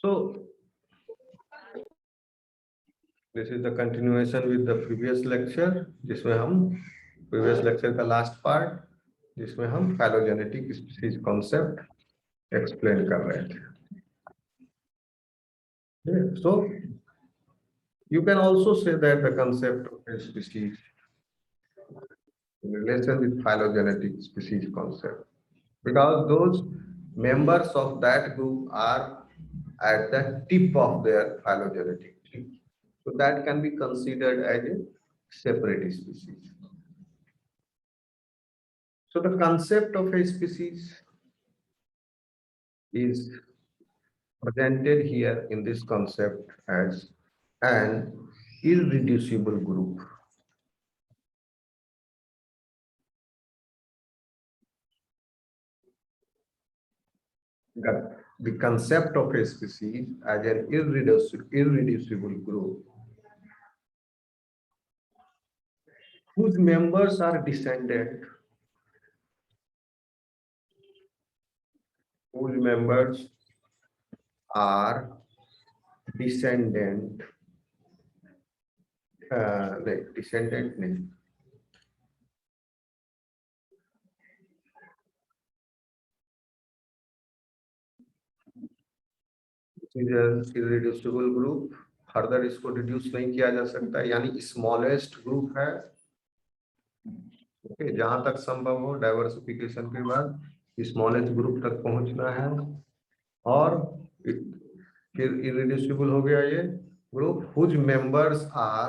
So this is the continuation with the previous lecture, जिसमें हम previous lecture का last part, जिसमें हम phylogenetic species concept explain कर रहे थे. So you can also say that the concept of a species in relation with phylogenetic species concept, because those members of that group are at the tip of their phylogenetic tree. So that can be considered as a separate species. So the concept of a species is presented here in this concept as an irreducible group. The concept of a species as an irreducible group whose members are descendant, whose members are descendant, descendant नहीं, irreducible group, further इसको reduce नहीं किया जा सकता, यानी smallest group है. Okay, जहां तक संभव हो डाइवर्सिफिकेशन के बाद स्मॉलेस्ट ग्रुप तक पहुंचना है. और फिर इरिड्यूसिबल हो गया ये group whose members are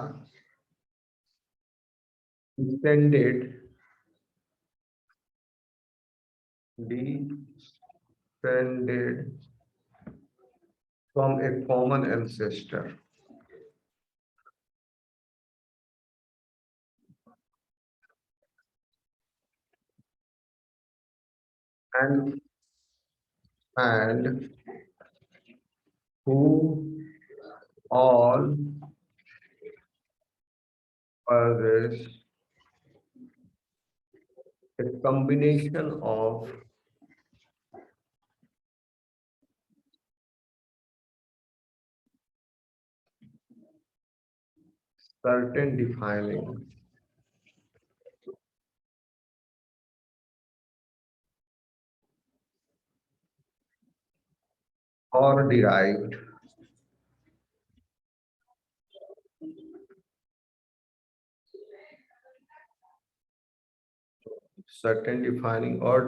descended from a common ancestor. And who all possess a combination of certain defining or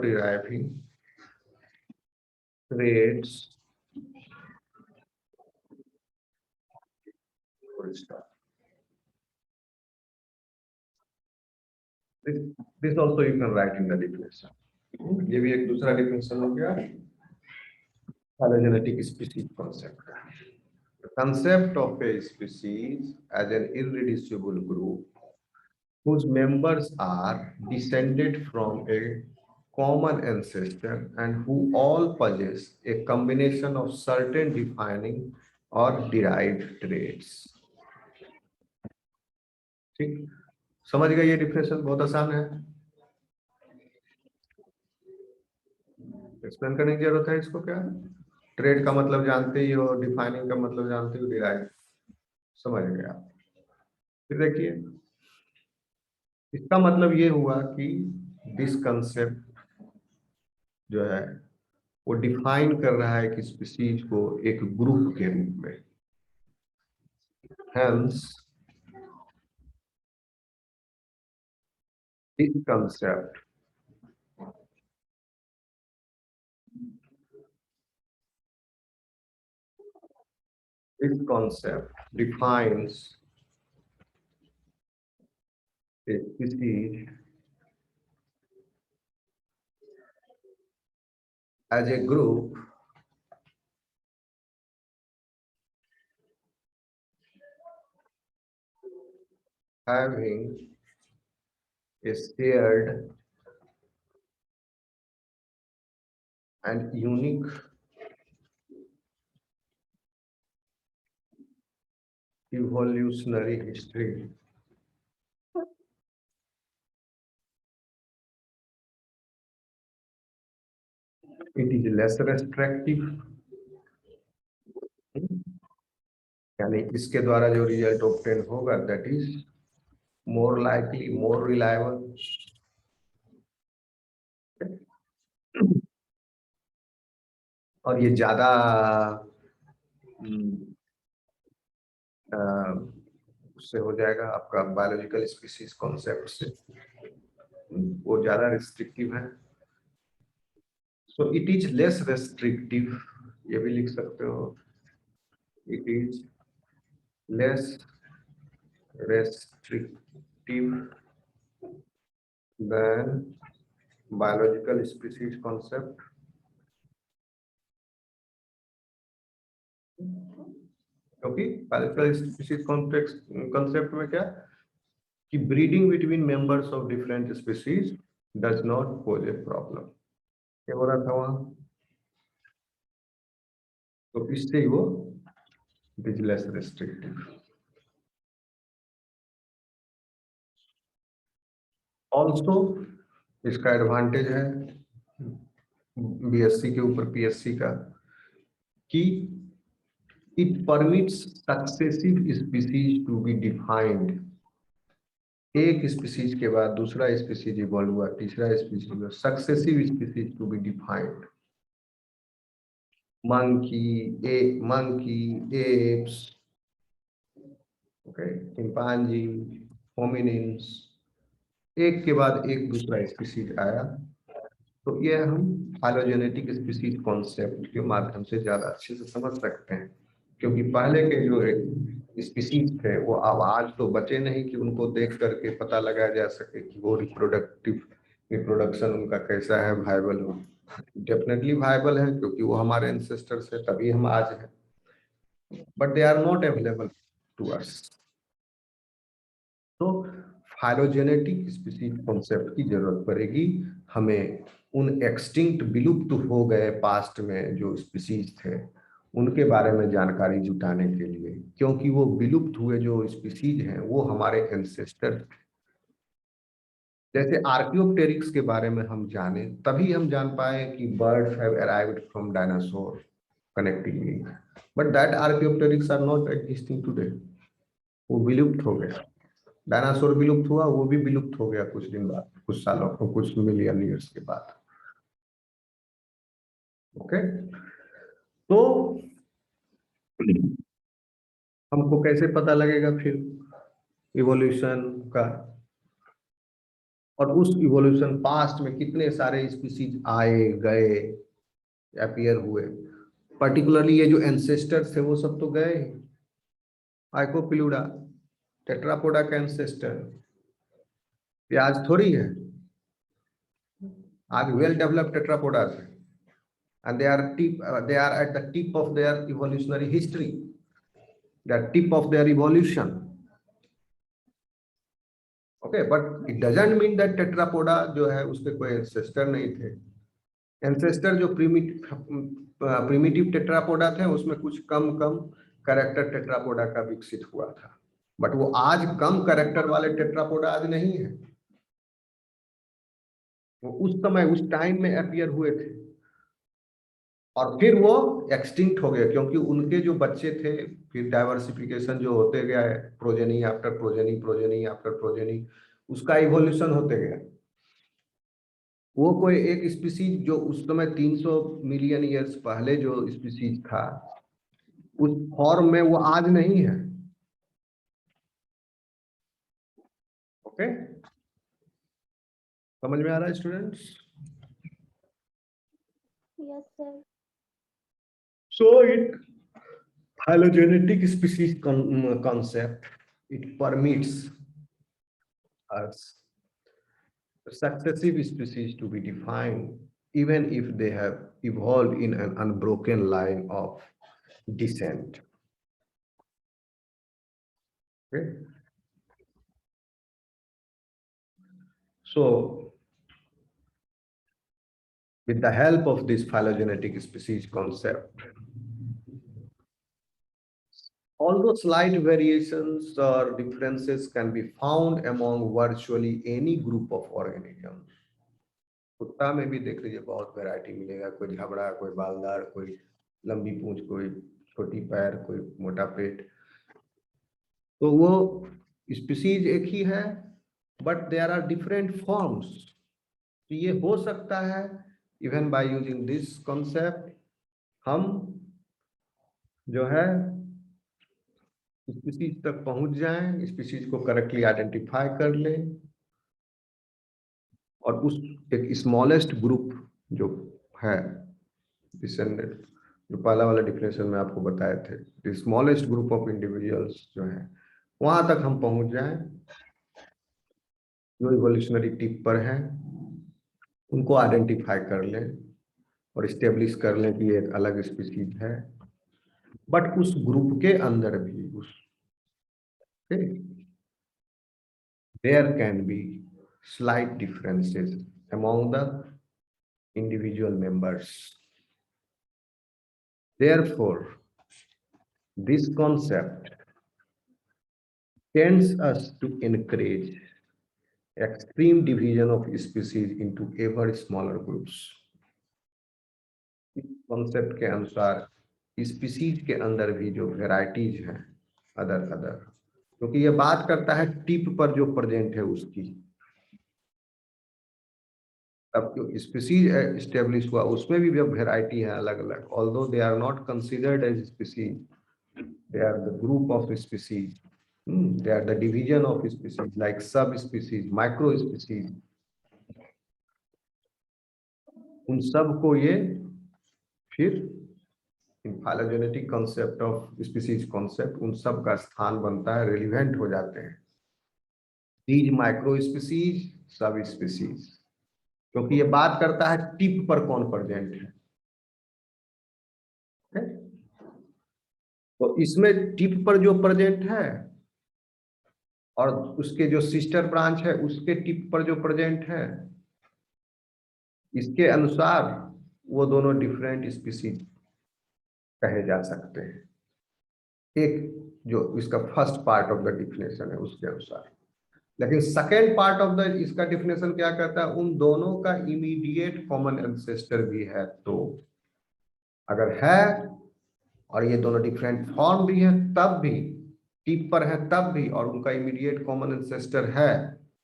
derived traits. This also you can write in the definition. ये भी एक दूसरा definition हो गया phylogenetic species concept का. The concept of a species as an irreducible group whose members are descended from a common ancestor and who all possess a combination of certain defining or derived traits. ठीक, समझ गए? ये definition बहुत आसान है, explain करने की जरूरत है इसको. क्या ट्रेड का मतलब जानते ही हो, डिफाइनिंग का मतलब जानते हो, डिराइव समझ गए आप. फिर देखिए, इसका मतलब ये हुआ कि दिस कंसेप्ट जो है वो डिफाइन कर रहा है कि स्पीशीज को एक ग्रुप के रूप में. Hence, this concept defines a species as a group having a shared and unique evolutionary history. It is less restrictive यानी इसके द्वारा जो रिजल्ट ऑब्टेन होगा that is more likely, more reliable. और ये ज्यादा उससे हो जाएगा आपका बायोलॉजिकल स्पीसीज कॉन्सेप्ट से, वो ज्यादा रिस्ट्रिक्टिव है। So it is less restrictive, ये भी लिख सकते हो, it is less restrictive than biological species concept, क्योंकि बायोलॉजिकल स्पीसीज कॉन्सेप्ट में क्या कि breeding between members of different species does not pose a problem, क्या हो रहा था वहां, तो इससे वो it is less restrictive. Also इसका एडवांटेज है बीएससी के ऊपर पीएससी का कि it permits successive species to be defined. एक स्पीसीज के बाद दूसरा स्पीसीज इवॉल्व हुआ, तीसरा स्पीसीज हुआ, successive species to be defined. Monkey, apes, okay, chimpanzee, hominins, एक के बाद एक दूसरा स्पीसीज आया। तो ये हम फाइलोजेनेटिक स्पीसीज कॉन्सेप्ट के माध्यम से ज्यादा अच्छे से समझ सकते हैं, क्योंकि पहले के जो स्पीसीज थे वो अब आज तो बचे नहीं कि उनको देख करके पता लगाया जा सके कि वो रिप्रोडक्शन उनका कैसा है, वायबल हो। डेफिनेटली वायबल है क्योंकि वो हमारे एंसेस्टर्स है, तभी हम आज हैं, but they are not available to us. तो फाइलोजेनेटिक स्पीसीज कॉन्सेप्ट की जरूरत पड़ेगी हमें उन एक्सटिंक्ट, विलुप्त हो गए पास्ट में जो स्पीसीज थे उनके बारे में जानकारी जुटाने के लिए, क्योंकि वो विलुप्त हुए जो स्पीसीज हैं वो हमारे एंसेस्टर। जैसे आर्कियोप्टेरिक्स के बारे में हम जाने तभी हम जान पाए कि birds have arrived from dinosaur connectively, but that archaeopteryx are not existing today, वो विलुप्त हो गया। डायनासोर विलुप्त हुआ, वो भी विलुप्त हो गया कुछ दिन बाद, कुछ सालों को, कुछ मिलियन ईयर्स के बाद। ओके, तो हमको कैसे पता लगेगा फिर इवोल्यूशन का, और उस इवोल्यूशन पास्ट में कितने सारे स्पीसीज आए गए, अपीयर हुए। पर्टिकुलरली ये जो एंसेस्टर थे वो सब तो गए, आइकोपिलुडा, टेट्रापोडा का एंसेस्टर प्याज थोड़ी है, आज वेल डेवलप्ड टेट्रापोडा है, and they are at the tip of their evolutionary history, the tip of their evolution. Okay, but it doesn't mean that tetrapoda जो है उसके कोई ancestor नहीं थे। ancestor जो primitive tetrapoda थे उसमें कुछ कम कैरेक्टर टेट्रापोडा का विकसित हुआ था, बट वो आज कम कैरेक्टर वाले टेट्रापोडा आज नहीं है, वो उस समय उस टाइम में अपीयर हुए थे और फिर वो एक्सटिंक्ट हो गए, क्योंकि उनके जो बच्चे थे फिर डाइवर्सिफिकेशन जो होते गया है, progeny after progeny, progeny after progeny, उसका इवोल्यूशन होते गया। वो कोई एक स्पीसीज जो उस समय 300 मिलियन ईयर्स पहले जो स्पीसीज था उस फॉर्म में वो आज नहीं है। ओके, समझ में आ रहा है students? Yes sir. So it phylogenetic species concept, it permits us successive species to be defined even if they have evolved in an unbroken line of descent. Okay, so with the help of this phylogenetic species concept, although slight variations or differences can be found among virtually any group of organisms, कुत्ता में भी देख लीजिए बहुत variety मिलेगा, कोई झबड़ा, कोई बालदार, कोई लंबी पूंछ, कोई छोटी पैर, कोई मोटा पेट, तो वो स्पीसीज एक ही है, but there are different forms. तो ये हो सकता है even by using this concept हम जो है स्पीसीज तक पहुंच जाएं, स्पीसीज को करेक्टली आइडेंटिफाई कर लें, और उस एक स्मॉलेस्ट ग्रुप जो है डिसेंडेंट, जो पहला वाला डिफिनेशन में आपको बताए थे, स्मॉलेस्ट ग्रुप ऑफ इंडिविजुअल्स जो है वहां तक हम पहुंच जाएं जो इवोल्यूशनरी टिप पर हैं, उनको आइडेंटिफाई कर लें और स्टेब्लिश कर लें कि ये एक अलग स्पीसीज है। बट उस ग्रुप के अंदर भी उस there can be slight differences among the individual members. Therefore, this concept tends us to encourage extreme division of species into ever smaller groups. इस कॉन्सेप्ट के अनुसार स्पीसीज के अंदर भी जो वेराइटीज हैं अदर अदर, क्योंकि ये बात करता है टिप पर जो प्रेजेंट है उसकी। अब जो स्पीसीज एस्टेब्लिश हुआ उसमें भी वेराइटी है अलग अलग, although they are not considered as species, they are the group of species. They are the division of species like subspecies, micro species. उन सब को ये फिर इन phylogenetic concept of species concept उन सब का स्थान बनता है, रेलिवेंट हो जाते हैं these micro species, sub species, क्योंकि ये बात करता है टिप पर कौन प्रेजेंट है। तो इसमें टिप पर जो प्रेजेंट है और उसके जो सिस्टर ब्रांच है उसके टिप पर जो प्रेजेंट है, इसके अनुसार वो दोनों डिफरेंट स्पीसीज कहे जा सकते हैं। एक जो इसका first part of the definition है उसके अनुसार। लेकिन सेकेंड पार्ट ऑफ द इसका डिफिनेशन क्या कहता है, उन दोनों का इमीडिएट कॉमन एंसेस्टर भी है। तो अगर है और ये दोनों डिफरेंट फॉर्म भी है तब भी, टिप पर है तब भी, और उनका इमीडिएट कॉमन एंसेस्टर है,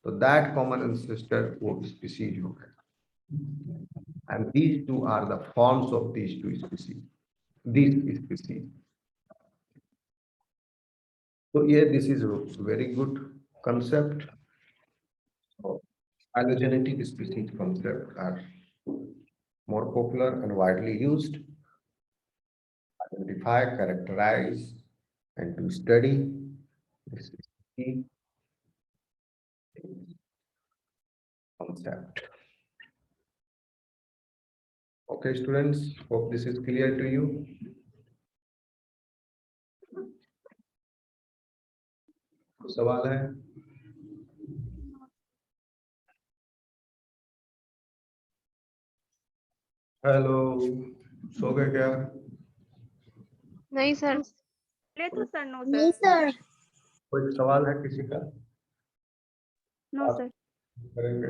तो दैट कॉमन एंसेस्टर वो स्पीसीज हो गया। And these two are the forms of these two species, these species. So yeah, this is a very good concept. So, phylogenetic species concept are more popular and widely used. Identify, characterize, and to study this key concept. Okay, students, hope this is clear to you. सवाल है? Hello, सो गए क्या? नहीं sir. तो sir no नहीं sir. Sir. कोई सवाल है किसी का? No sir. करेंगे।